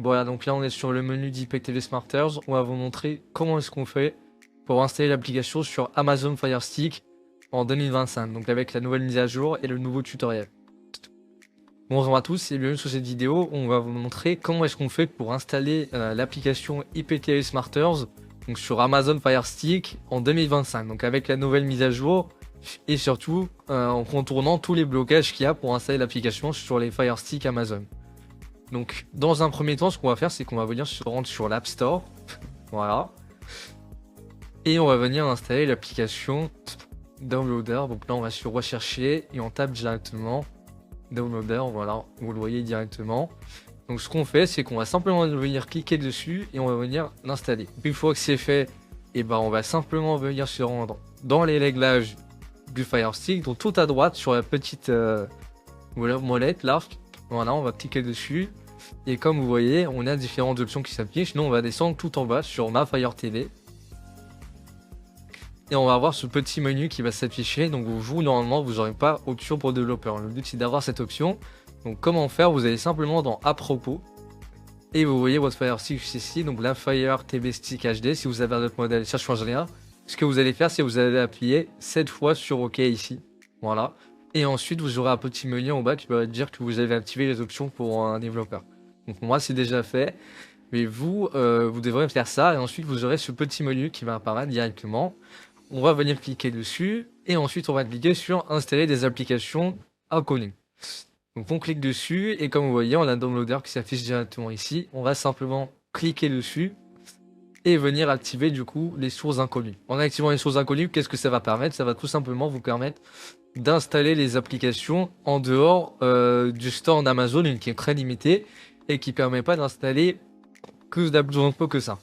Voilà, donc là on est sur le menu d'IPTV Smarters. On va vous montrer comment est-ce qu'on fait pour installer l'application sur Amazon Fire Stick en 2025, donc avec la nouvelle mise à jour et le nouveau tutoriel. Bonjour à tous et bienvenue sur cette vidéo. On va vous montrer comment est-ce qu'on fait pour installer l'application IPTV Smarters donc sur Amazon Fire Stick en 2025, donc avec la nouvelle mise à jour et surtout en contournant tous les blocages qu'il y a pour installer l'application sur les Fire Stick Amazon. Donc dans un premier temps, ce qu'on va faire, c'est qu'on va venir se rendre sur l'App Store, voilà, et on va venir installer l'application Downloader. Donc là on va sur rechercher et on tape directement Downloader, voilà, vous le voyez directement. Donc ce qu'on fait, c'est qu'on va simplement venir cliquer dessus et on va venir l'installer. Une fois que c'est fait, et ben on va simplement venir se rendre dans les réglages du Fire Stick, donc tout à droite sur la petite molette là, voilà, on va cliquer dessus. Et comme vous voyez, on a différentes options qui s'affichent. Nous, on va descendre tout en bas sur ma Fire TV. Et on va avoir ce petit menu qui va s'afficher. Donc vous, normalement, vous n'aurez pas option pour développeur. Le but, c'est d'avoir cette option. Donc comment faire? Vous allez simplement dans à propos. Et vous voyez votre Fire Stick ici. Donc la Fire TV Stick HD. Si vous avez un autre modèle, ça ne change rien. Ce que vous allez faire, c'est que vous allez appuyer 7 fois sur OK ici. Voilà. Et ensuite, vous aurez un petit menu en bas qui va dire que vous avez activé les options pour un développeur. Donc moi, c'est déjà fait. Mais vous, vous devrez faire ça. Et ensuite, vous aurez ce petit menu qui va apparaître directement. On va venir cliquer dessus. Et ensuite, on va cliquer sur installer des applications inconnues. Donc on clique dessus. Et comme vous voyez, on a un downloader qui s'affiche directement ici. On va simplement cliquer dessus. Et venir activer du coup les sources inconnues. En activant les sources inconnues, qu'est-ce que ça va permettre? Ça va tout simplement vous permettre d'installer les applications en dehors du store d'Amazon, qui est très limité et qui permet pas d'installer que d'absolument que ça.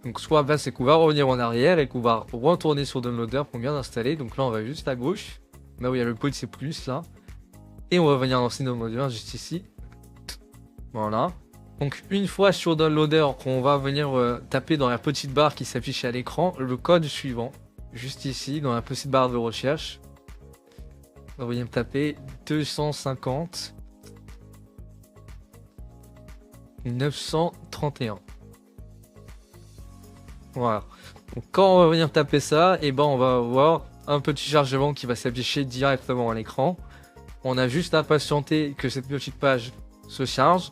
Donc soit ben, c'est qu'on va revenir en arrière et qu'on va retourner sur Downloader pour bien installer. Donc là on va juste à gauche, là où il y a le petit plus là, et on va venir lancer Downloader juste ici. Voilà. Donc une fois sur Downloader, on va venir taper dans la petite barre qui s'affiche à l'écran le code suivant. Juste ici, dans la petite barre de recherche, on va venir taper 250 931. Voilà. Donc quand on va venir taper ça, et ben on va avoir un petit chargement qui va s'afficher directement à l'écran. On a juste à patienter que cette petite page se charge.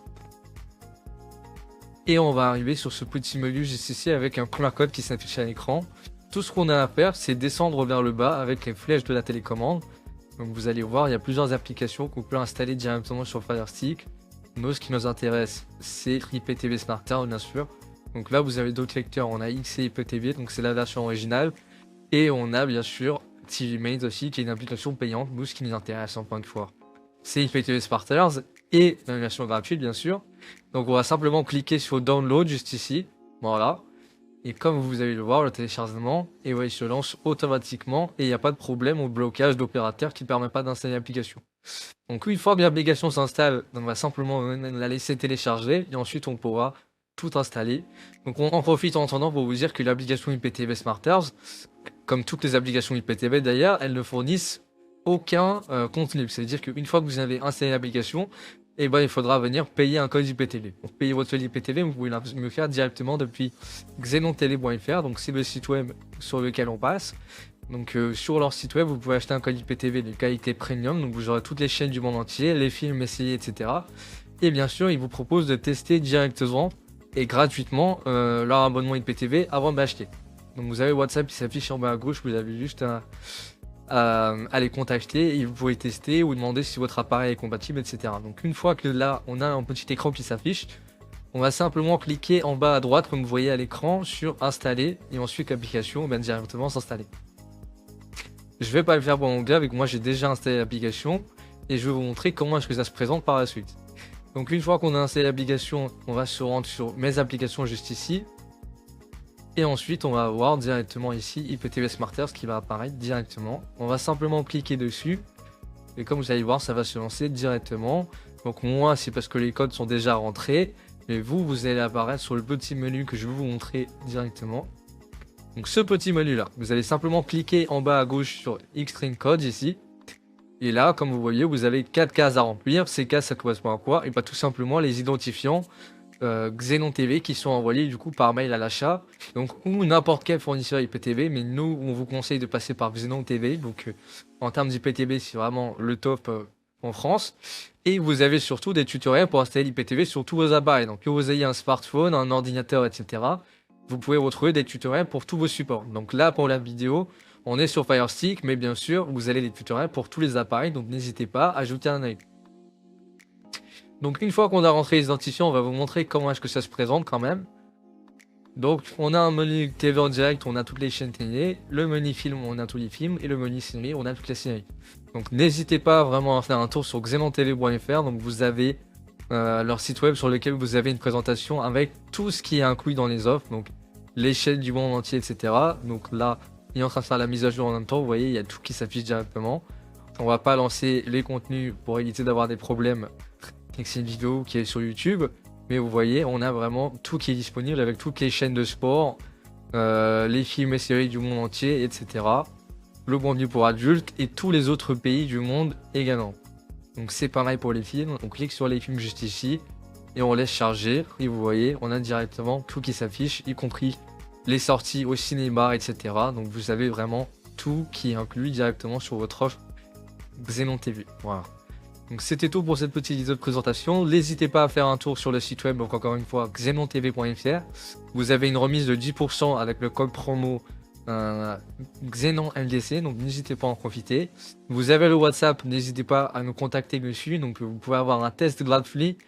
Et on va arriver sur ce petit menu juste ici avec un QR code qui s'affiche à l'écran. Tout ce qu'on a à faire, c'est descendre vers le bas avec les flèches de la télécommande. Donc vous allez voir, il y a plusieurs applications qu'on peut installer directement sur Fire Stick. Nous, ce qui nous intéresse, c'est IPTV Smarters, bien sûr. Donc là, vous avez d'autres lecteurs. On a XC IPTV, donc c'est la version originale. Et on a bien sûr TVMate aussi, qui est une application payante. Nous, ce qui nous intéresse en point de fois, c'est IPTV Smarters et la version gratuite, bien sûr. Donc on va simplement cliquer sur Download juste ici. Voilà. Et comme vous allez le voir, le téléchargement, et ouais, il se lance automatiquement et il n'y a pas de problème au blocage d'opérateur qui ne permet pas d'installer l'application. Donc une fois que l'application s'installe, on va simplement la laisser télécharger et ensuite on pourra tout installer. Donc on en profite en attendant pour vous dire que l'application IPTV Smarters, comme toutes les applications IPTV d'ailleurs, elles ne fournissent aucun contenu. C'est-à-dire qu'une fois que vous avez installé l'application, et ben il faudra venir payer un code IPTV. Pour payer votre code IPTV, vous pouvez le faire directement depuis xenontele.fr, donc c'est le site web sur lequel on passe. Donc sur leur site web, vous pouvez acheter un code IPTV de qualité premium, donc vous aurez toutes les chaînes du monde entier, les films, les séries, etc. Et bien sûr, ils vous proposent de tester directement et gratuitement leur abonnement IPTV avant de l'acheter. Donc vous avez WhatsApp qui s'affiche en bas à gauche, vous avez juste à les contacter et vous pouvez tester ou demander si votre appareil est compatible, etc. Donc une fois que là on a un petit écran qui s'affiche, on va simplement cliquer en bas à droite comme vous voyez à l'écran sur installer et ensuite l'application va directement s'installer. Je vais pas le faire pour mon gars, avec moi j'ai déjà installé l'application et je vais vous montrer comment est-ce que ça se présente par la suite. Donc une fois qu'on a installé l'application, on va se rendre sur mes applications juste ici. Et ensuite, on va avoir directement ici IPTV Smarters qui va apparaître directement. On va simplement cliquer dessus. Et comme vous allez voir, ça va se lancer directement. Donc moi, c'est parce que les codes sont déjà rentrés. Mais vous, vous allez apparaître sur le petit menu que je vais vous montrer directement. Donc ce petit menu là, vous allez simplement cliquer en bas à gauche sur Extreme Code ici. Et là, comme vous voyez, vous avez 4 cases à remplir. Ces cases, ça correspond à quoi? Et pas tout simplement les identifiants Xenon TV qui sont envoyés du coup par mail à l'achat. Donc, ou n'importe quel fournisseur IPTV, mais nous, on vous conseille de passer par Xenon TV. Donc, en termes d'IPTV, c'est vraiment le top en France. Et vous avez surtout des tutoriels pour installer l'IPTV sur tous vos appareils. Donc, que vous ayez un smartphone, un ordinateur, etc., vous pouvez retrouver des tutoriels pour tous vos supports. Donc là, pour la vidéo, on est sur Fire Stick, mais bien sûr, vous avez les tutoriels pour tous les appareils, donc n'hésitez pas à jeter un œil. Donc une fois qu'on a rentré les identifiants, on va vous montrer comment est-ce que ça se présente quand même. Donc on a un menu TV en direct, on a toutes les chaînes télé, le menu film, on a tous les films, et le menu série, on a toutes les séries. Donc n'hésitez pas vraiment à faire un tour sur xenontv.fr, donc vous avez leur site web sur lequel vous avez une présentation avec tout ce qui est inclus dans les offres, donc les chaînes du monde entier, etc. Donc là, il est en train de faire la mise à jour en même temps, vous voyez, il y a tout qui s'affiche directement. On va pas lancer les contenus pour éviter d'avoir des problèmes avec cette vidéo qui est sur YouTube, mais vous voyez, on a vraiment tout qui est disponible avec toutes les chaînes de sport, les films et séries du monde entier, etc. Le contenu pour adultes et tous les autres pays du monde également. Donc c'est pareil pour les films, on clique sur les films juste ici et on laisse charger et vous voyez on a directement tout qui s'affiche, y compris les sorties au cinéma, etc. Donc vous avez vraiment tout qui est inclus directement sur votre offre Xenon TV. Voilà. Donc c'était tout pour cette petite vidéo de présentation. N'hésitez pas à faire un tour sur le site web, donc encore une fois xenontv.fr. Vous avez une remise de 10% avec le code promo Xenon MDC, donc n'hésitez pas à en profiter. Vous avez le WhatsApp, n'hésitez pas à nous contacter dessus, donc vous pouvez avoir un test gratuit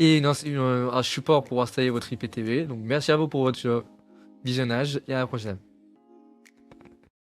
et un support pour installer votre IPTV. Donc merci à vous pour votre visionnage et à la prochaine.